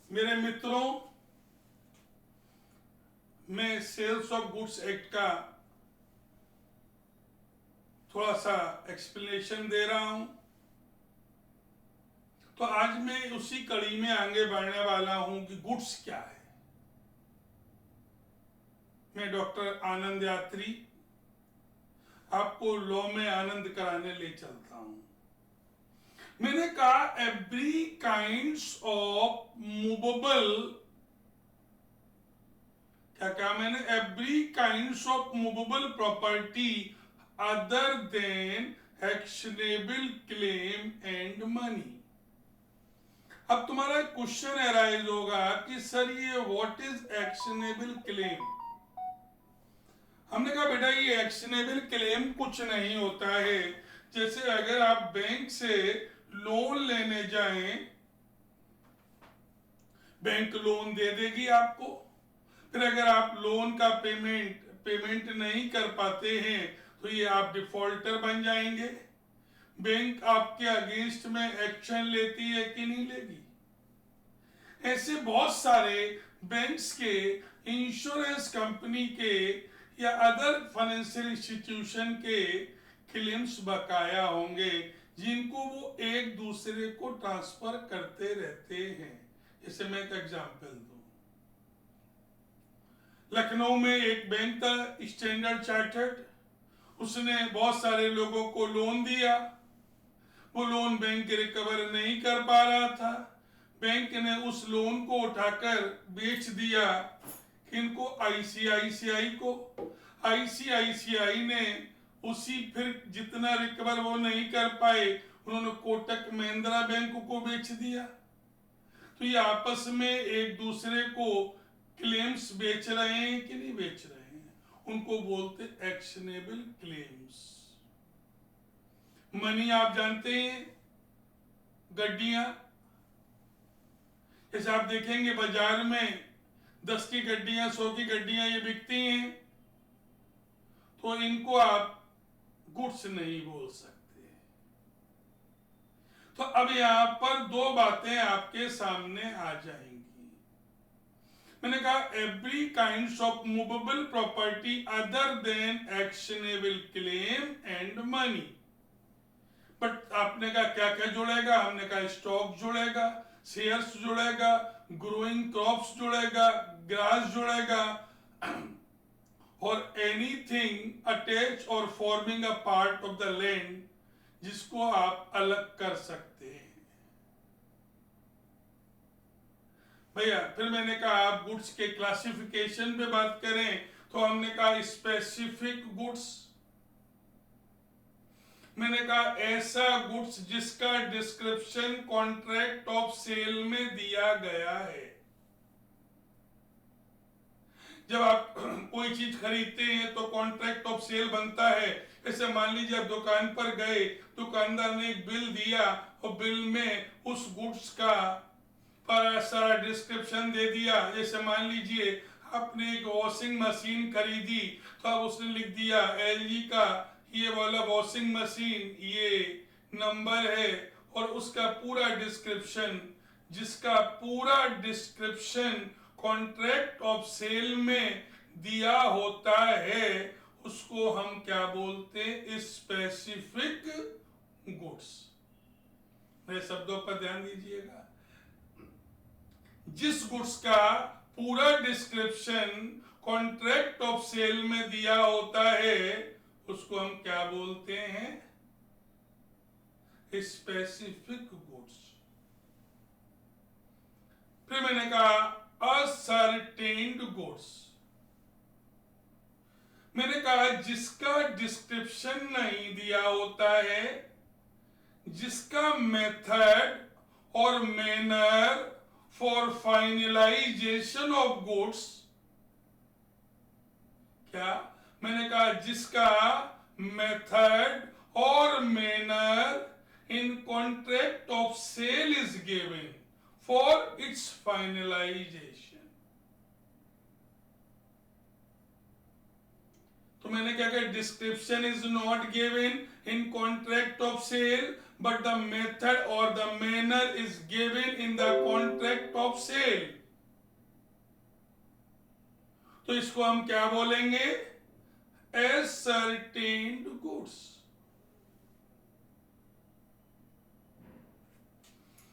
मेरे मित्रों, मैं सेल्स ऑफ गुड्स एक्ट का थोड़ा सा एक्सप्लेनेशन दे रहा हूं। तो आज मैं उसी कड़ी में आगे बढ़ने वाला हूं कि गुड्स क्या है। मैं डॉक्टर आनंद यात्री आपको लॉ में आनंद कराने ले चलता हूं। मैंने कहा एवरी काइंड्स ऑफ मूवेबल, क्या कहा मैंने? Every kinds of movable property other than actionable claim and money. अब तुम्हारा क्वेश्चन अराइज होगा कि सर ये व्हाट इज एक्शनेबल क्लेम। हमने कहा बेटा ये एक्शनेबल क्लेम कुछ नहीं होता है। जैसे अगर आप बैंक से लोन लेने जाएं, बैंक लोन दे देगी आपको। फिर अगर आप लोन का पेमेंट नहीं कर पाते हैं तो ये आप डिफॉल्टर बन जाएंगे। बैंक आपके अगेंस्ट में एक्शन लेती है कि नहीं लेगी? ऐसे बहुत सारे बैंक्स के, इंश्योरेंस कंपनी के या अदर फाइनेंशियल इंस्टीट्यूशन के क्लेम्स बकाया होंगे जिनको वो एक दूसरे को ट्रांसफर करते रहते हैं। जैसे मैं एक एग्जांपल दूं, लखनऊ में एक बैंक था स्टैंडर्ड चार्टर्ड। उसने बहुत सारे लोगों को लोन दिया। वो लोन बैंक रिकवर नहीं कर पा रहा था। बैंक ने उस लोन को उठाकर बेच दिया इनको, आईसीआईसीआई को। आईसीआईसीआई ने उसी फिर जितना रिकवर वो नहीं कर पाए, उन्होंने कोटक महिंद्रा बैंक को बेच दिया। तो ये आपस में एक दूसरे को क्लेम्स बेच रहे हैं कि नहीं बेच रहे हैं? उनको बोलते एक्शनेबल क्लेम्स। मनी आप जानते हैं, गड्डियां। जैसे आप देखेंगे बाजार में 10 की गड्डियां, 100 की गड्डियां ये बिकती हैं, तो इनको आप गुड्स नहीं बोल सकते। तो अब यहां पर दो बातें आपके सामने आ जाएंगी। मैंने कहा every kind of movable property other than actionable claim and money. But आपने कहा क्या क्या जुड़ेगा? हमने कहा स्टॉक जुड़ेगा, शेयर्स जुड़ेगा, ग्रोइंग क्रॉप्स जुड़ेगा, ग्रास जुड़ेगा, और एनीथिंग अटैच और forming a part of the land जिसको आप अलग कर सकते हैं। भैया फिर मैंने कहा आप गुड्स के क्लासिफिकेशन पे बात करें तो हमने कहा स्पेसिफिक गुड्स। मैंने कहा ऐसा गुड्स जिसका डिस्क्रिप्शन कॉन्ट्रैक्ट ऑफ सेल में दिया गया है। जब आप कोई चीज खरीदते हैं तो कॉन्ट्रैक्ट ऑफ सेल बनता है। जैसे मान लीजिए आप दुकान पर गए, दुकानदार ने एक बिल दिया और बिल में उस गुड्स का सारा डिस्क्रिप्शन दे दिया। जैसे मान लीजिए आपने एक वॉशिंग मशीन खरीदी तो अब उसने लिख दिया एलजी का ये वाला वॉशिंग मशीन, ये नंबर है, और उसका पूरा डिस्क्रिप्शन, जिसका पूरा डिस्क्रिप्शन कॉन्ट्रैक्ट ऑफ सेल में दिया होता है, उसको हम क्या बोलते हैं? Specific goods. मेरे शब्दों पर ध्यान दीजिएगा। जिस गुड्स का पूरा डिस्क्रिप्शन कॉन्ट्रैक्ट ऑफ सेल में दिया होता है उसको हम क्या बोलते हैं? Specific goods. फिर मैंने कहा असर्टेन्ड गुड्स। मैंने कहा जिसका डिस्क्रिप्शन नहीं दिया होता है, जिसका मेथड और manner for finalisation of goods, क्या? मैंने कहा जिसका मेथड और manner in contract of sale is given for its finalisation. तो मैंने क्या कहा? Description is not given in contract of of sale, but the method or the manner is given in the contract of sale. तो इसको हम क्या बोलेंगे? Ascertained goods.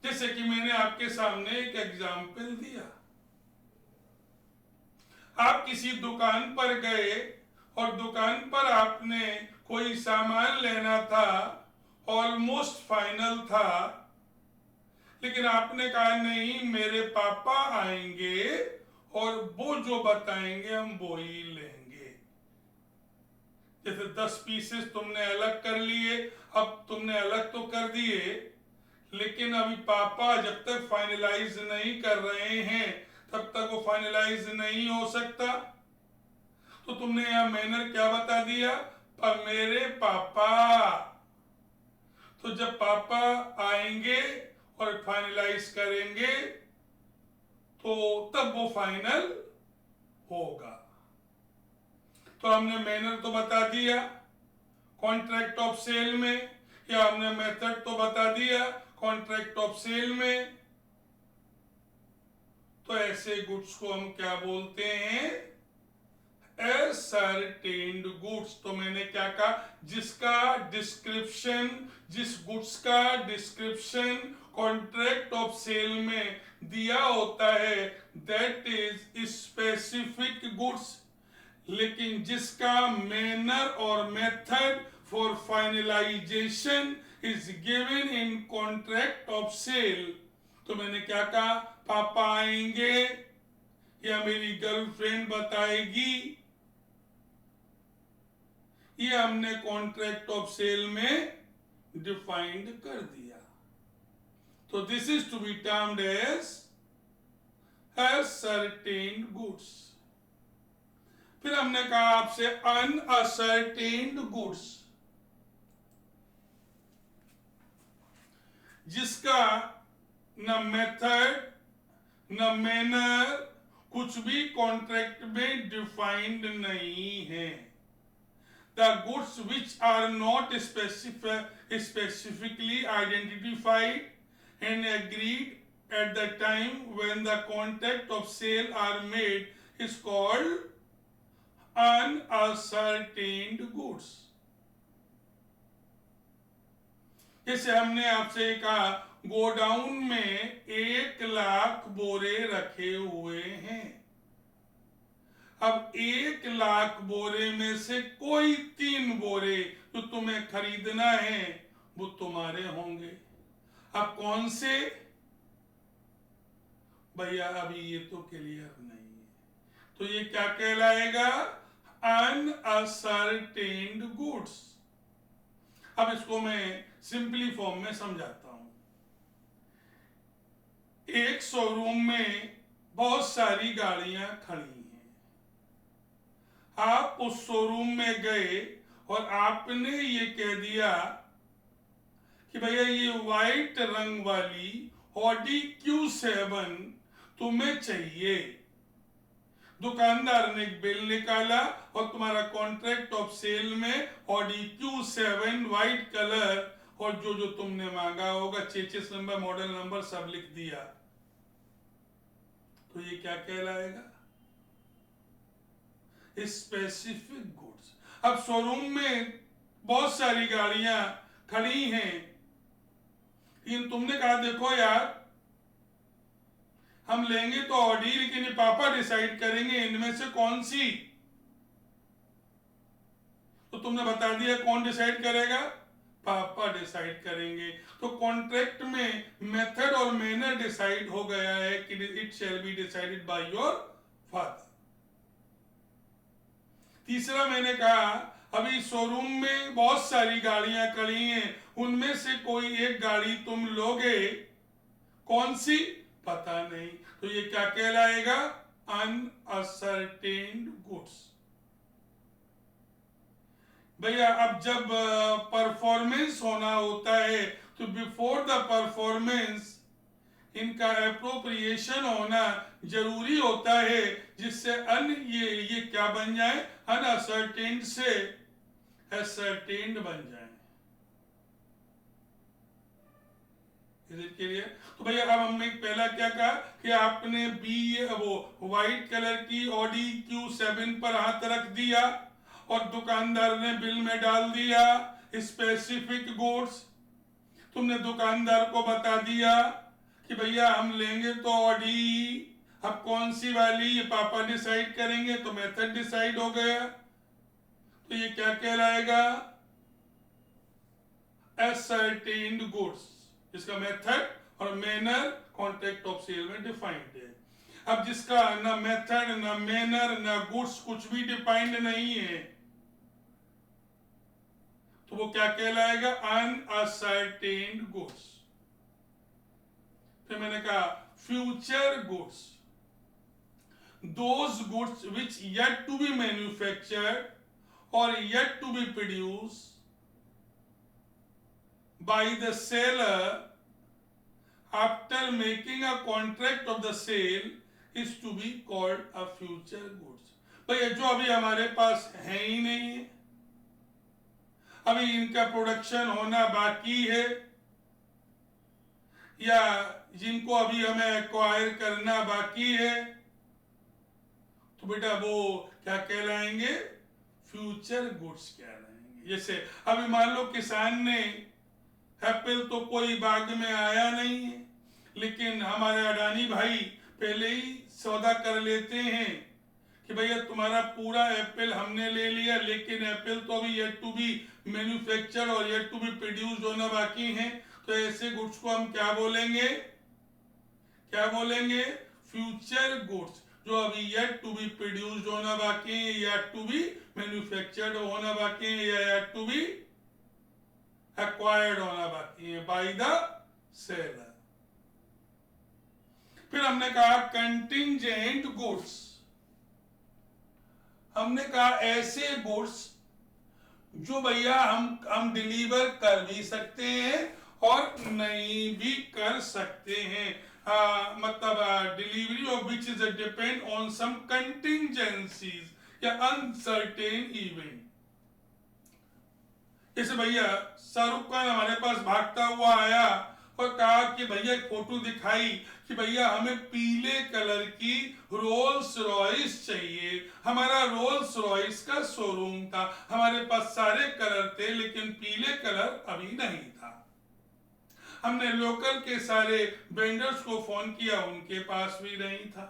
जैसे कि मैंने आपके सामने एक एग्जाम्पल दिया। आप किसी दुकान पर गए और दुकान पर आपने कोई सामान लेना था, ऑलमोस्ट फाइनल था, लेकिन आपने कहा नहीं, मेरे पापा आएंगे और वो जो बताएंगे हम वो ही लेंगे। जैसे 10 पीसेस तुमने अलग कर लिए, अब तुमने अलग तो कर दिए, लेकिन अभी पापा जब तक फाइनलाइज नहीं कर रहे हैं तब तक वो फाइनलाइज नहीं हो सकता। तो तुमने यहां मैनर क्या बता दिया? पर मेरे पापा। तो जब पापा आएंगे और फाइनलाइज करेंगे तो तब वो फाइनल होगा। तो हमने मैनर तो बता दिया कॉन्ट्रैक्ट ऑफ सेल में, या हमने मेथड तो बता दिया कॉन्ट्रैक्ट ऑफ सेल में। तो ऐसे गुड्स को हम क्या बोलते हैं? ascertained goods। तो मैंने क्या कहा? जिसका डिस्क्रिप्शन, जिस गुड्स का डिस्क्रिप्शन कॉन्ट्रैक्ट ऑफ सेल में दिया होता है, दैट इज स्पेसिफिक गुड्स। लेकिन जिसका मैनर और method for finalisation is given in contract of sale. तो मैंने क्या कहा? पापा आएंगे या मेरी गर्लफ्रेंड बताएगी, ये हमने कॉन्ट्रैक्ट ऑफ सेल में डिफाइंड कर दिया। तो this is to be termed as ascertained goods। फिर हमने कहा आपसे अनअसर्टेन्ड गुड्स, जिसका न मेथड न मैनर, कुछ भी कॉन्ट्रैक्ट में डिफाइंड नहीं है। The goods which are not specifically identified and agreed at the time when the contract of sale are made is called unascertained goods। जैसे हमने आपसे कहा गोडाउन में 1 लाख बोरे रखे हुए हैं। अब 1 लाख बोरे में से कोई 3 बोरे जो तुम्हें खरीदना है वो तुम्हारे होंगे। अब कौन से? भैया अभी ये तो क्लियर नहीं है। तो ये क्या कहलाएगा? Unascertained goods. अब इसको मैं सिंपली फॉर्म में समझाता हूं। एक शोरूम में बहुत सारी गाड़ियां खड़ी हैं। आप उस शोरूम में गए और आपने ये कह दिया कि भैया ये व्हाइट रंग वाली ऑडी Q7 तुम्हें चाहिए। दुकानदार ने एक बिल निकाला और तुम्हारा कॉन्ट्रैक्ट ऑफ सेल में ऑडी Q7 व्हाइट कलर और जो जो तुमने मांगा होगा, चेसिस नंबर, मॉडल नंबर सब लिख दिया। तो ये क्या कहलाएगा? Specific goods. अब शोरूम में बहुत सारी गाड़ियां खड़ी हैं, लेकिन तुमने कहा देखो यार हम लेंगे तो ऑडी, लेकिन ये पापा डिसाइड करेंगे इनमें से कौन सी। तो तुमने बता दिया कौन डिसाइड करेगा? पापा डिसाइड करेंगे। तो कॉन्ट्रैक्ट में मेथड और मैनर डिसाइड हो गया है कि it shall be decided by your father. तीसरा मैंने कहा अभी शोरूम में बहुत सारी गाड़ियां खड़ी हैं, उनमें से कोई एक गाड़ी तुम लोगे, कौन सी? पता नहीं। तो ये क्या कहलाएगा? Unascertained goods. भैया अब जब परफॉर्मेंस होना होता है तो बिफोर द परफॉर्मेंस इनका एप्रोप्रिएशन होना जरूरी होता है, जिससे ये क्या बन जाए? अनअसर्टेन्ड से असर्टेन्ड बन जाए। Is it clear? तो भैया अब हमने पहला क्या कहा कि आपने बी वो व्हाइट कलर की ऑडी Q7 पर हाथ रख दिया और दुकानदार ने बिल में डाल दिया स्पेसिफिक गुड्स। तुमने दुकानदार को बता दिया कि भैया हम लेंगे तो ऑडी, अब कौन सी वाली ये पापा डिसाइड करेंगे, तो मेथड डिसाइड हो गया। तो ये क्या कहलाएगा? ascertained goods. इसका मेथड और मैनर कॉन्ट्रैक्ट ऑफ सेल में डिफाइंड है। अब जिसका ना मेथड ना मैनर ना गुड्स कुछ भी डिफाइंड नहीं है तो वो क्या कहलाएगा? Unascertained goods. फिर मैंने कहा future goods, those goods which yet to be manufactured और yet to be produced by the seller after making a contract of the sale is to be called a future goods। भैया जो अभी हमारे पास है ही नहीं है, अभी इनका प्रोडक्शन होना बाकी है या जिनको अभी हमें एक्वायर करना बाकी है, तो बेटा वो क्या कहलाएंगे? फ्यूचर गुड्स कहलाएंगे। जैसे अभी मान लो किसान ने एप्पल तो कोई बाग में आया नहीं है, लेकिन हमारे अडानी भाई पहले ही सौदा कर लेते हैं कि भैया तुम्हारा पूरा एप्पल हमने ले लिया, लेकिन एप्पल तो अभी येट टू बी मैन्युफैक्चर और येट टू बी प्रोड्यूस्ड होना बाकी है। तो ऐसे गुड्स को हम क्या बोलेंगे? क्या बोलेंगे? फ्यूचर गुड्स, जो अभी येट टू बी प्रोड्यूस्ड होना बाकी है, येट टू बी मैन्युफैक्चर्ड होना बाकी है, या येट टू बी एक्वायर्ड होना बाकी है बाय द सेलर। फिर हमने कहा कंटिंजेंट गुड्स। हमने कहा ऐसे गुड्स जो भैया हम डिलीवर कर भी सकते हैं और नहीं भी कर सकते हैं, मतलब delivery of which is depend on some contingencies या अनसर्टेन इवेंट। जैसे भैया शाहरुख खान हमारे पास भागता हुआ आया और कहा कि भैया एक फोटो दिखाई कि भैया हमें पीले कलर की रोल्स रॉयस चाहिए। हमारा रोल्स रॉयस का शोरूम था, हमारे पास सारे कलर थे लेकिन पीले कलर अभी नहीं था। हमने लोकल के सारे वेंडर्स को फोन किया, उनके पास भी नहीं था।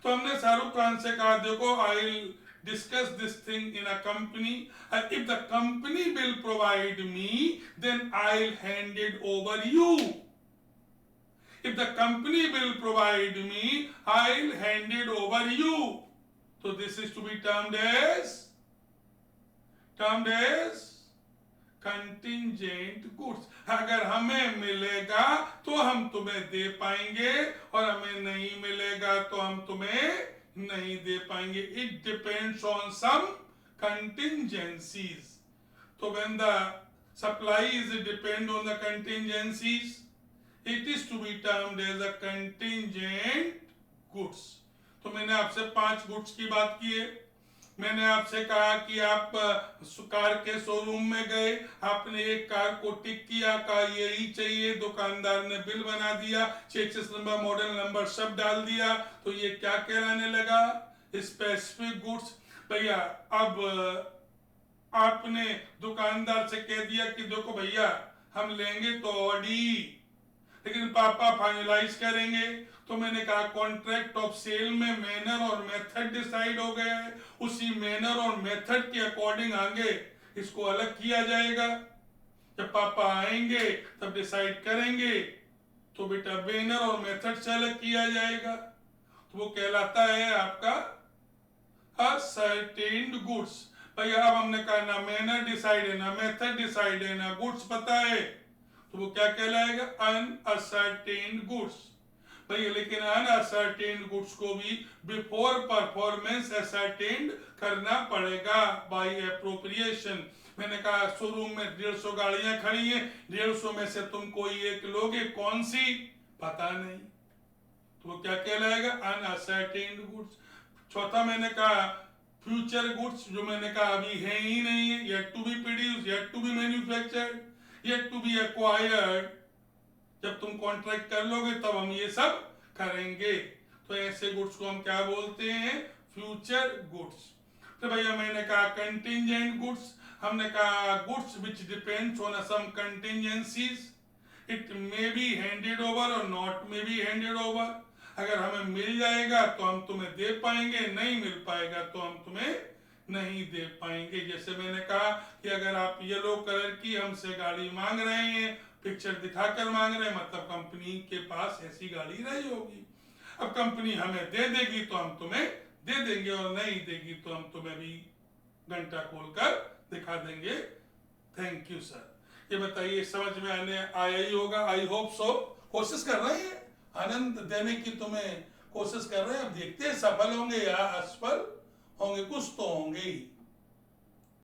तो हमने शाहरुख खान से कहा देखो आई discuss this thing in a company, and if the company will provide me then I'll hand it over you. If the company will provide me I'll hand it over you. So this is to be termed as contingent goods। अगर हमें मिलेगा तो हम तुम्हें दे पाएंगे और हमें नहीं मिलेगा तो हम तुम्हें नहीं दे पाएंगे। It depends on some contingencies. तो when the supply is depend on the contingencies it is to be termed as a contingent goods. तो मैंने आपसे 5 गुड्स की बात की है। मैंने आपसे कहा कि आप कार के शोरूम में गए, आपने एक कार को टिक किया, कहा यही चाहिए, दुकानदार ने बिल बना दिया, चेसिस नंबर मॉडल नंबर सब डाल दिया, तो ये क्या कहलाने लगा? Specific goods. भैया अब आपने दुकानदार से कह दिया कि देखो भैया हम लेंगे तो ऑडी, लेकिन पापा फाइनलाइज करेंगे। तो मैंने कहा कॉन्ट्रैक्ट ऑफ सेल में मैनर और मेथड डिसाइड हो गया है, उसी मैनर और मेथड के अकॉर्डिंग आगे इसको अलग किया जाएगा। जब पापा आएंगे तब डिसाइड करेंगे तो बेटा मैनर और मेथड से अलग किया जाएगा, तो वो कहलाता है आपका असर्टेन्ड गुड्स। भैया अब हमने कहा ना मैनर डिसाइड है ना मेथड डिसाइड है ना गुड्स पता है, तो वो क्या कहलाएगा? Unascertained goods. भैया लेकिन अनअसर्टेन्ड गुड्स को भी बिफोर परफॉर्मेंस असर्टेन्ड करना पड़ेगा बाय एप्रोप्रिएशन। मैंने कहा शोरूम में 150 गाड़ियां खड़ी हैं, 150 में से तुम कोई एक लोगे, कौन सी पता नहीं, तो वो क्या कहलाएगा? Unascertained goods. चौथा मैंने कहा फ्यूचर गुड्स, जो मैंने कहा अभी है ही नहीं है, yet to be produced, yet to be manufactured, yet to be acquired, जब तुम कॉन्ट्रैक्ट कर लोगे तब हम ये सब करेंगे। तो ऐसे गुड्स को हम क्या बोलते हैं, फ्यूचर गुड्स। तो भैया मैंने कहा कंटिंजेंट गुड्स, हमने कहा goods which depends on some contingencies, it may be handed over और not may be handed over. अगर हमें मिल जाएगा तो हम तुम्हें दे पाएंगे, नहीं मिल पाएगा तो हम तुम्हें नहीं दे पाएंगे। जैसे मैंने कहा कि अगर आप येलो कलर की हमसे गाड़ी मांग रहे हैं, पिक्चर दिखाकर मांग रहे हैं, मतलब कंपनी के पास ऐसी गाड़ी रही होगी। अब कंपनी हमें दे देगी तो हम तुम्हें दे देंगे, और नहीं देगी तो हम तुम्हें भी घंटा खोलकर दिखा देंगे। Thank you sir. ये बताइए समझ में आया ही होगा, आई होप सो। कोशिश कर रहे हैं आनंद देने की, तुम्हें कोशिश कर रहे हैं, अब देखते हैं सफल होंगे या असफल होंगे, कुछ तो होंगे ही।